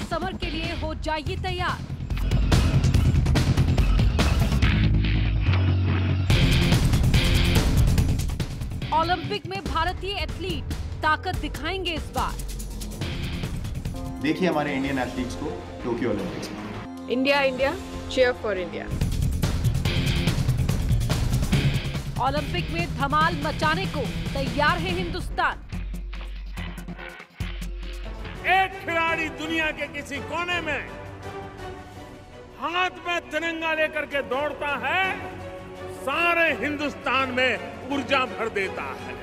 Summer के लिए हो जाइए तैयार। ओलंपिक में भारतीय एथलीट ताकत दिखाएंगे इस बार। देखिए हमारे इंडियन एथलीट्स को टोक्यो ओलंपिक्स में। India India, cheer for India. Olympic में धमाल मचाने को तैयार है हिंदुस्तान। एक खिलाड़ी दुनिया के किसी कोने में हाथ में तिरंगा लेकर के दौड़ता है, सारे हिंदुस्तान में ऊर्जा भर देता है।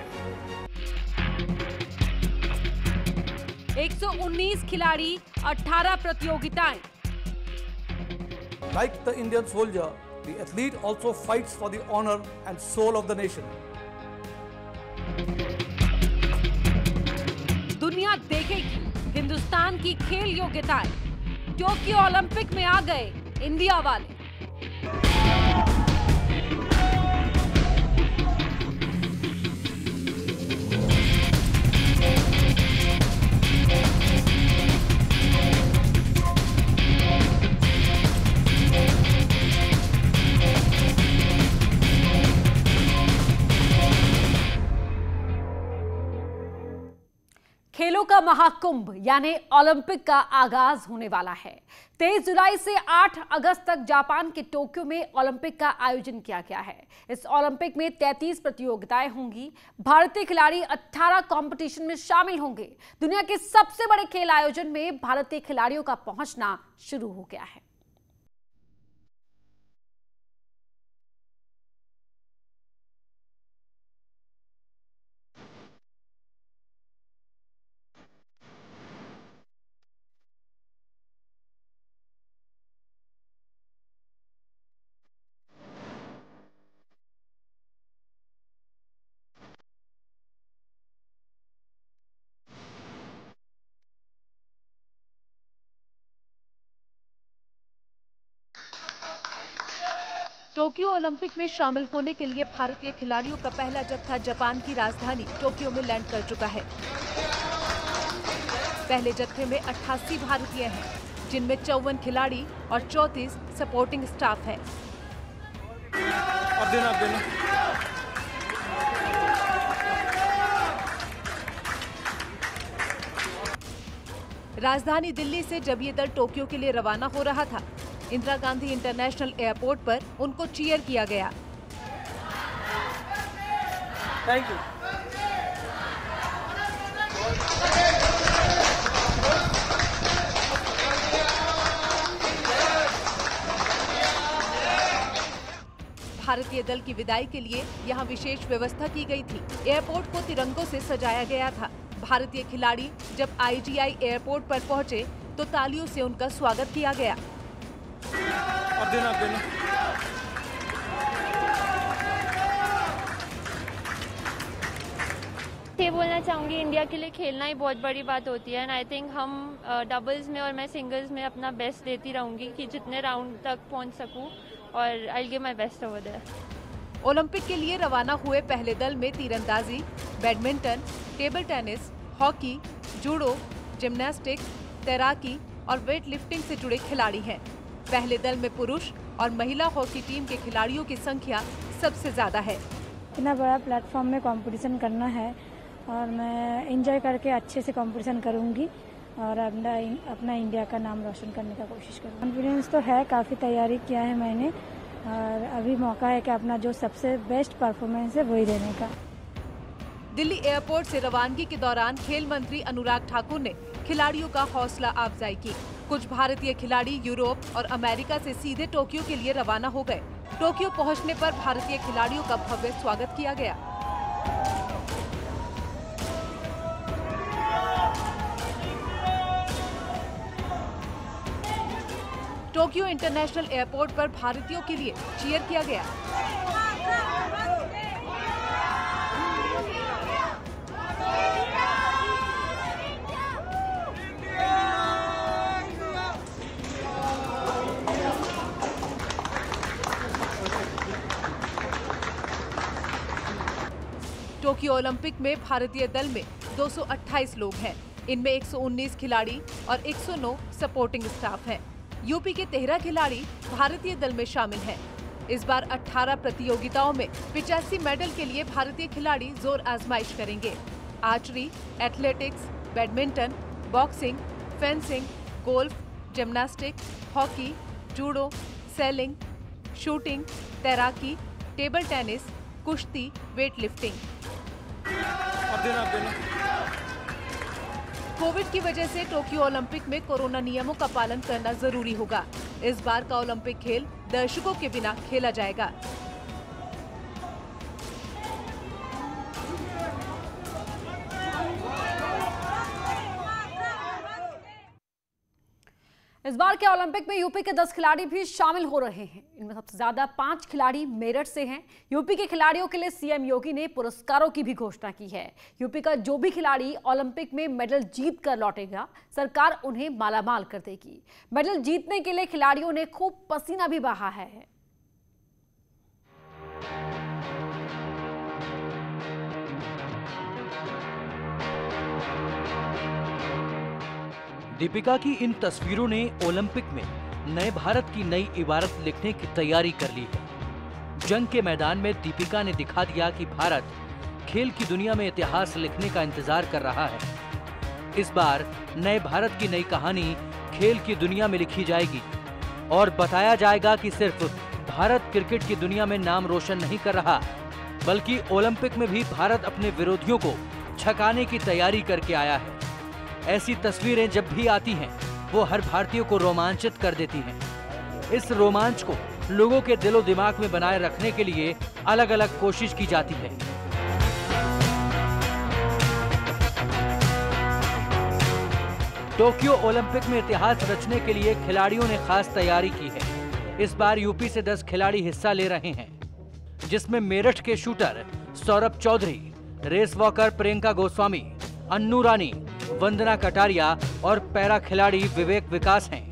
119 खिलाड़ी, 18 प्रतियोगिताएं। Like the Indian soldier, the athlete also fights for the honor and soul of the nation. दुनिया देखेगी हिंदुस्तान की खेल योग्यताएं। टोक्यो ओलंपिक में आ गए इंडिया वाले। खेलों का महाकुंभ यानी ओलंपिक का आगाज होने वाला है। 23 जुलाई से 8 अगस्त तक जापान के टोक्यो में ओलंपिक का आयोजन किया गया है। इस ओलंपिक में 33 प्रतियोगिताएं होंगी। भारतीय खिलाड़ी 18 कंपटीशन में शामिल होंगे। दुनिया के सबसे बड़े खेल आयोजन में भारतीय खिलाड़ियों का पहुंचना शुरू हो गया है। टोक्यो ओलंपिक में शामिल होने के लिए भारतीय खिलाड़ियों का पहला जत्था जापान की राजधानी टोक्यो में लैंड कर चुका है। पहले जत्थे में 88 भारतीय हैं, जिनमें 54 खिलाड़ी और 34 सपोर्टिंग स्टाफ है। राजधानी दिल्ली से जब ये दल टोक्यो के लिए रवाना हो रहा था, इंदिरा गांधी इंटरनेशनल एयरपोर्ट पर उनको चीयर किया गया। Thank you. भारतीय दल की विदाई के लिए यहां विशेष व्यवस्था की गई थी। एयरपोर्ट को तिरंगों से सजाया गया था। भारतीय खिलाड़ी जब IGI एयरपोर्ट पर पहुंचे तो तालियों से उनका स्वागत किया गया। ये बोलना चाहूँगी, इंडिया के लिए खेलना ही बहुत बड़ी बात होती है। एंड आई थिंक हम डबल्स में और मैं सिंगल्स में अपना बेस्ट देती रहूँगी कि जितने राउंड तक पहुँच सकूँ, और I give my best over there. Olympic के लिए रवाना हुए पहले दल में तीरंदाजी, badminton, table tennis, hockey, judo, gymnastics, तैराकी और वेट लिफ्टिंग से जुड़े खिलाड़ी हैं। पहले दल में पुरुष और महिला हॉकी टीम के खिलाड़ियों की संख्या सबसे ज्यादा है। इतना बड़ा प्लेटफॉर्म में कंपटीशन करना है और मैं एंजॉय करके अच्छे से कंपटीशन करूंगी और अपना इंडिया का नाम रोशन करने का कोशिश करूंगी। कॉन्फिडेंस तो है, काफ़ी तैयारी किया है मैंने और अभी मौका है कि अपना जो सबसे बेस्ट परफॉर्मेंस है वही देने का। दिल्ली एयरपोर्ट से रवानगी के दौरान खेल मंत्री अनुराग ठाकुर ने खिलाड़ियों का हौसला अफजाई की। कुछ भारतीय खिलाड़ी यूरोप और अमेरिका से सीधे टोक्यो के लिए रवाना हो गए। टोक्यो पहुंचने पर भारतीय खिलाड़ियों का भव्य स्वागत किया गया। टोक्यो इंटरनेशनल एयरपोर्ट पर भारतीयों के लिए चीयर किया गया। टोक्यो ओलंपिक में भारतीय दल में 228 लोग हैं। इनमें 119 खिलाड़ी और 109 सपोर्टिंग स्टाफ हैं। यूपी के 13 खिलाड़ी भारतीय दल में शामिल हैं। इस बार 18 प्रतियोगिताओं में 85 मेडल के लिए भारतीय खिलाड़ी जोर आजमाइश करेंगे। Archery, athletics, badminton, boxing, fencing, golf, gymnastic, hockey, judo, selling, shooting, तैराकी, टेबल टेनिस, कुश्ती, वेट लिफ्टिंग। कोविड की वजह से टोक्यो ओलंपिक में कोरोना नियमों का पालन करना जरूरी होगा। इस बार का ओलंपिक खेल दर्शकों के बिना खेला जाएगा। इस बार के ओलंपिक में यूपी के 10 खिलाड़ी भी शामिल हो रहे हैं। इनमें सबसे ज्यादा 5 खिलाड़ी मेरठ से हैं। यूपी के खिलाड़ियों के लिए सीएम योगी ने पुरस्कारों की भी घोषणा की है। यूपी का जो भी खिलाड़ी ओलंपिक में मेडल जीत कर लौटेगा, सरकार उन्हें मालामाल कर देगी। मेडल जीतने के लिए खिलाड़ियों ने खूब पसीना भी बहा है। दीपिका की इन तस्वीरों ने ओलंपिक में नए भारत की नई इबारत लिखने की तैयारी कर ली है। जंग के मैदान में दीपिका ने दिखा दिया कि भारत खेल की दुनिया में इतिहास लिखने का इंतजार कर रहा है। इस बार नए भारत की नई कहानी खेल की दुनिया में लिखी जाएगी और बताया जाएगा कि सिर्फ भारत क्रिकेट की दुनिया में नाम रोशन नहीं कर रहा, बल्कि ओलंपिक में भी भारत अपने विरोधियों को छकाने की तैयारी करके आया है। ऐसी तस्वीरें जब भी आती हैं, वो हर भारतीय को रोमांचित कर देती हैं। इस रोमांच को लोगों के दिलो दिमाग में बनाए रखने के लिए अलग अलग कोशिश की जाती है। टोक्यो ओलंपिक में इतिहास रचने के लिए खिलाड़ियों ने खास तैयारी की है। इस बार यूपी से 10 खिलाड़ी हिस्सा ले रहे हैं, जिसमें मेरठ के shooter Saurabh Chaudhary, race walker Priyanka Goswami, Annu Rani, Vandana Kataria और पैरा खिलाड़ी विवेक विकास हैं।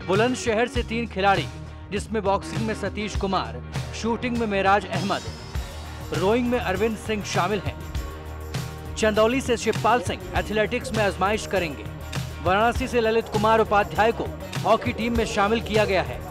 बुलंदशहर से 3 खिलाड़ी, जिसमें बॉक्सिंग में सतीश कुमार, शूटिंग में मेराज अहमद, रोइंग में अरविंद सिंह शामिल हैं। चंदौली से शिवपाल सिंह एथलेटिक्स में आजमाइश करेंगे। वाराणसी से ललित कुमार उपाध्याय को हॉकी टीम में शामिल किया गया है।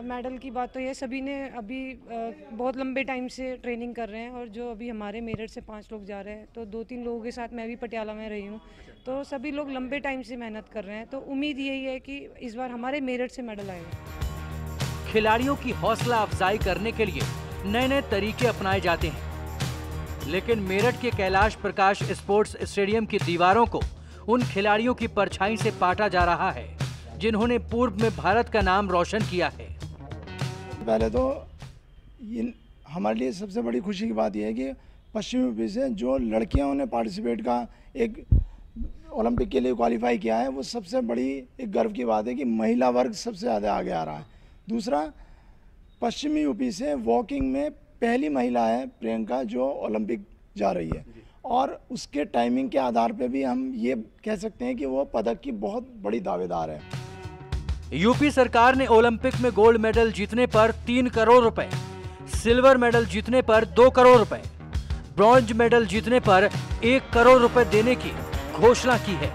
मेडल की बात तो ये सभी ने अभी बहुत लंबे टाइम से ट्रेनिंग कर रहे हैं, और जो अभी हमारे मेरठ से 5 लोग जा रहे हैं, तो 2-3 लोगों के साथ मैं भी पटियाला में रही हूँ, तो सभी लोग लंबे टाइम से मेहनत कर रहे हैं। तो उम्मीद यही है कि इस बार हमारे मेरठ से मेडल आएगा। खिलाड़ियों की हौसला अफजाई करने के लिए नए नए तरीके अपनाए जाते हैं, लेकिन मेरठ के कैलाश प्रकाश स्पोर्ट्स स्टेडियम की दीवारों को उन खिलाड़ियों की परछाई से पाटा जा रहा है, जिन्होंने पूर्व में भारत का नाम रोशन किया है। पहले तो ये हमारे लिए सबसे बड़ी खुशी की बात यह है कि पश्चिमी यूपी से जो लड़कियों ने पार्टिसिपेट का एक ओलंपिक के लिए क्वालिफाई किया है, वो सबसे बड़ी एक गर्व की बात है कि महिला वर्ग सबसे ज़्यादा आगे आ रहा है। दूसरा, पश्चिमी यूपी से वॉकिंग में पहली महिला है प्रियंका जो ओलंपिक जा रही है, और उसके टाइमिंग के आधार पे भी हम ये कह सकते हैं कि वो पदक की बहुत बड़ी दावेदार है। यूपी सरकार ने ओलंपिक में गोल्ड मेडल जीतने पर 3 करोड़ रुपए, सिल्वर मेडल जीतने पर 2 करोड़ रुपए, ब्रॉन्ज मेडल जीतने पर 1 करोड़ रुपए देने की घोषणा की है।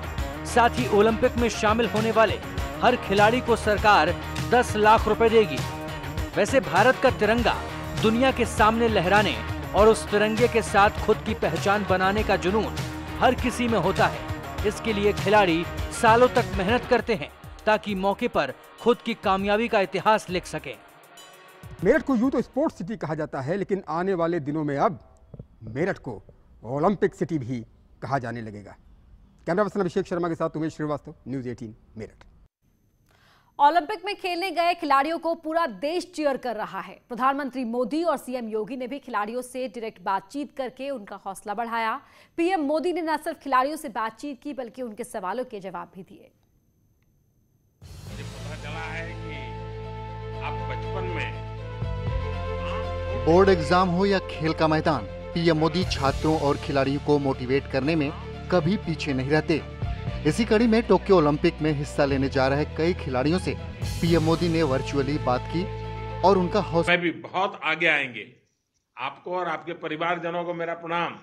साथ ही ओलंपिक में शामिल होने वाले हर खिलाड़ी को सरकार 10 लाख रुपए देगी। वैसे भारत का तिरंगा दुनिया के सामने लहराने और उस तिरंगे के साथ खुद की पहचान बनाने का जुनून हर किसी में होता है। इसके लिए खिलाड़ी सालों तक मेहनत करते हैं ताकि मौके पर खुद की कामयाबी का इतिहास लिख सके। मेरठ को यूं तो स्पोर्ट्स सिटी कहा जाता है, लेकिन आने वाले दिनों में अब मेरठ को ओलंपिक सिटी भी कहा जाने लगेगा। कैमरा पर्सन अभिषेक शर्मा के साथ उमेश श्रीवास्तव, न्यूज़ 18 मेरठ। ओलंपिक में खेलने गए खिलाड़ियों को पूरा देश चीयर कर रहा है। प्रधानमंत्री मोदी और सीएम योगी ने भी खिलाड़ियों से डायरेक्ट बातचीत करके उनका हौसला बढ़ाया। पीएम मोदी ने न सिर्फ खिलाड़ियों से बातचीत की, बल्कि उनके सवालों के जवाब भी दिए। पता चला है कि आप बचपन में बोर्ड एग्जाम हो या खेल का मैदान, पीएम मोदी छात्रों और खिलाड़ियों को मोटिवेट करने में कभी पीछे नहीं रहते। इसी कड़ी में टोक्यो ओलंपिक में हिस्सा लेने जा रहे कई खिलाड़ियों से पीएम मोदी ने वर्चुअली बात की और उनका हौसला भी बहुत आगे आएंगे। आपको और आपके परिवारजनों को मेरा प्रणाम।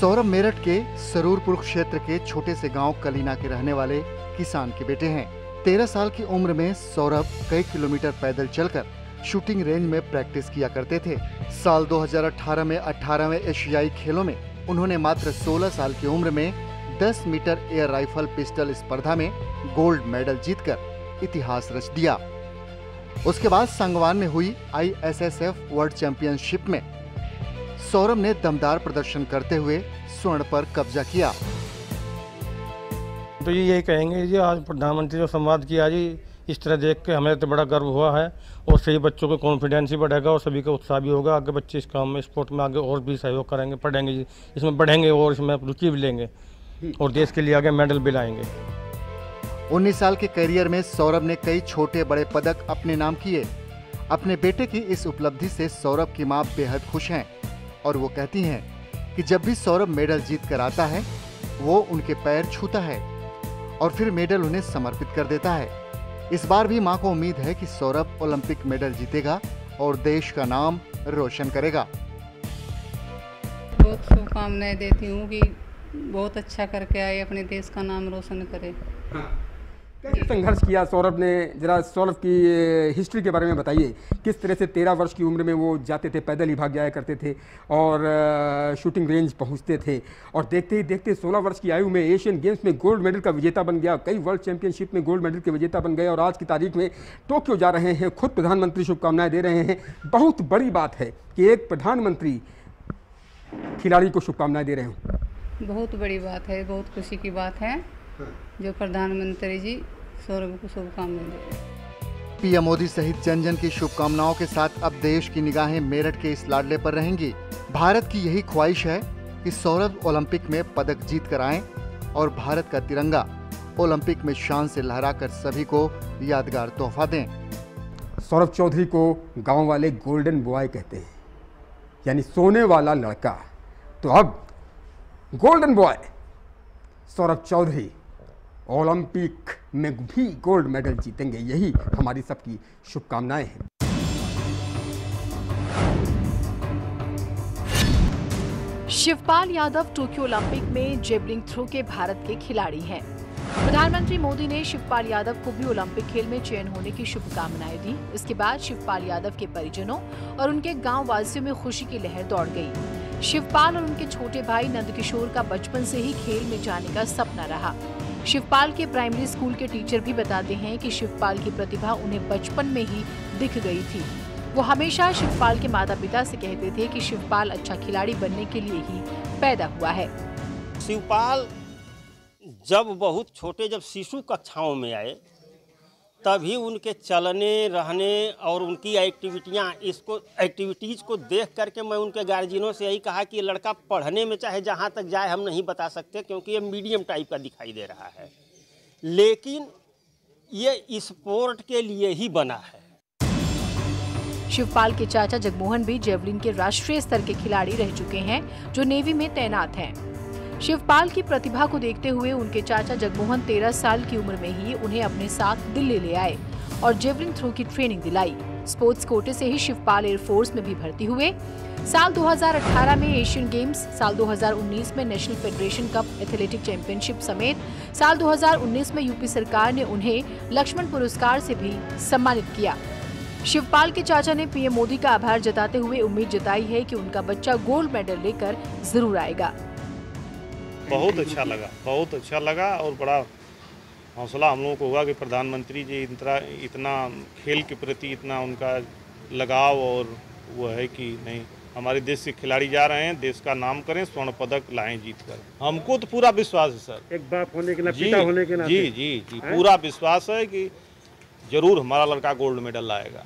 सौरभ मेरठ के सरूरपुर क्षेत्र के छोटे से गांव कलीना के रहने वाले किसान के बेटे हैं। 13 साल की उम्र में सौरभ कई किलोमीटर पैदल चलकर शूटिंग रेंज में प्रैक्टिस किया करते थे। साल 2018 में 18वें एशियाई खेलों में उन्होंने मात्र 16 साल की उम्र में 10 मीटर एयर राइफल पिस्टल स्पर्धा में गोल्ड मेडल जीतकर इतिहास रच दिया। उसके बाद सांगवान में हुई ISSF वर्ल्ड चैंपियनशिप में सौरभ ने दमदार प्रदर्शन करते हुए स्वर्ण पर कब्जा किया। तो यही कहेंगे जी, आज प्रधानमंत्री जो संवाद किया जी, इस तरह देख के हमें तो बड़ा गर्व हुआ है और सही बच्चों को कॉन्फिडेंस ही बढ़ेगा और सभी का उत्साह भी होगा। आगे बच्चे इस काम में, स्पोर्ट में आगे और भी सहयोग करेंगे, पढ़ेंगे जी, इसमें बढ़ेंगे और इसमें रुचि भी लेंगे और देश के लिए आगे मेडल भी लाएंगे। 19 साल के करियर में सौरभ ने कई छोटे बड़े पदक अपने नाम किए। अपने बेटे की इस उपलब्धि से सौरभ की मां बेहद खुश हैं और वो कहती हैं कि जब भी सौरभ मेडल जीत कर आता है वो उनके पैर छूता है और फिर मेडल उन्हें समर्पित कर देता है। इस बार भी मां को उम्मीद है कि सौरभ ओलंपिक मेडल जीतेगा और देश का नाम रोशन करेगा। बहुत शुभकामनाएं देती हूँ कि बहुत अच्छा करके आए, अपने देश का नाम रोशन करे। कैसे संघर्ष किया सौरभ ने, जरा सौरभ की हिस्ट्री के बारे में बताइए। किस तरह से 13 वर्ष की उम्र में वो जाते थे, पैदल ही भाग जाया करते थे और शूटिंग रेंज पहुंचते थे और देखते ही देखते 16 वर्ष की आयु में एशियन गेम्स में गोल्ड मेडल का विजेता बन गया, कई वर्ल्ड चैंपियनशिप में गोल्ड मेडल के विजेता बन गए और आज की तारीख में टोक्यो जा रहे हैं। खुद प्रधानमंत्री शुभकामनाएं दे रहे हैं। बहुत बड़ी बात है कि एक प्रधानमंत्री खिलाड़ी को शुभकामनाएं दे रहे हों। बहुत बड़ी बात है, बहुत खुशी की बात है जो प्रधानमंत्री जी सौरभ को शुभकामनाएं दे रहे हैं। पीएम मोदी सहित जन जन की शुभकामनाओं के साथ अब देश की निगाहें मेरठ के इस लाडले पर रहेंगी। भारत की यही ख्वाहिश है कि सौरभ ओलंपिक में पदक जीत कर आएं और भारत का तिरंगा ओलंपिक में शान से लहराकर सभी को यादगार तोहफा दें। सौरभ चौधरी को गांव वाले गोल्डन बॉय कहते हैं, यानी सोने वाला लड़का। तो अब golden boy Saurabh Chaudhary Olympic में भी गोल्ड मेडल जीतेंगे, यही हमारी सबकी शुभकामनाएं हैं। शिवपाल यादव टोक्यो ओलंपिक में जेवलिन थ्रो के भारत के खिलाड़ी हैं। प्रधानमंत्री मोदी ने शिवपाल यादव को भी ओलंपिक खेल में चयन होने की शुभकामनाएं दी। इसके बाद शिवपाल यादव के परिजनों और उनके गांव वासियों में खुशी की लहर दौड़ गई। शिवपाल और उनके छोटे भाई नंदकिशोर का बचपन से ही खेल में जाने का सपना रहा। शिवपाल के प्राइमरी स्कूल के टीचर भी बताते हैं कि शिवपाल की प्रतिभा उन्हें बचपन में ही दिख गई थी। वो हमेशा शिवपाल के माता पिता से कहते थे कि शिवपाल अच्छा खिलाड़ी बनने के लिए ही पैदा हुआ है। शिवपाल जब बहुत छोटे, जब शिशु कक्षाओं में आए, तभी उनके चलने रहने और उनकी एक्टिविटीज़ को देख करके मैं उनके गार्जियनों से यही कहा कि ये लड़का पढ़ने में चाहे जहाँ तक जाए हम नहीं बता सकते क्योंकि ये मीडियम टाइप का दिखाई दे रहा है, लेकिन ये स्पोर्ट के लिए ही बना है। शिवपाल के चाचा जगमोहन भी जेवलिन के राष्ट्रीय स्तर के खिलाड़ी रह चुके हैं जो नेवी में तैनात हैं। शिवपाल की प्रतिभा को देखते हुए उनके चाचा जगमोहन 13 साल की उम्र में ही उन्हें अपने साथ दिल्ली ले आए और जेवलिन थ्रो की ट्रेनिंग दिलाई। स्पोर्ट्स कोटे से ही शिवपाल एयरफोर्स में भी भर्ती हुए। साल 2018 में एशियन गेम्स, साल 2019 में national federation cup athletic championship समेत साल 2019 में यूपी सरकार ने उन्हें लक्ष्मण पुरस्कार से भी सम्मानित किया। शिवपाल के चाचा ने पीएम मोदी का आभार जताते हुए उम्मीद जताई है कि उनका बच्चा गोल्ड मेडल लेकर जरूर आएगा। बहुत अच्छा लगा और बड़ा हौसला हम लोगों को हुआ कि प्रधानमंत्री जी इतना खेल के प्रति इतना उनका लगाव और वो है कि नहीं, हमारे देश से खिलाड़ी जा रहे हैं, देश का नाम करें, स्वर्ण पदक लाएं जीत कर। हमको तो पूरा विश्वास है सर, एक बाप होने के नाते, पिता होने के नाते जी पूरा विश्वास है कि जरूर हमारा लड़का गोल्ड मेडल लाएगा।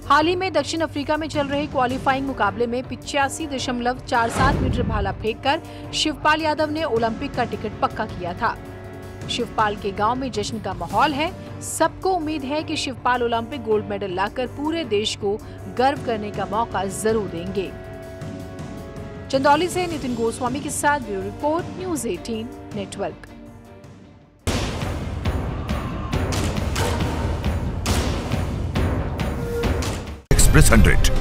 हाल ही में दक्षिण अफ्रीका में चल रहे क्वालिफाइंग मुकाबले में 85.47 मीटर भाला फेंककर शिवपाल यादव ने ओलंपिक का टिकट पक्का किया था। शिवपाल के गांव में जश्न का माहौल है। सबको उम्मीद है कि शिवपाल ओलंपिक गोल्ड मेडल लाकर पूरे देश को गर्व करने का मौका जरूर देंगे। चंदौली से नितिन गोस्वामी के साथ bureau report, news 18 network. Express 100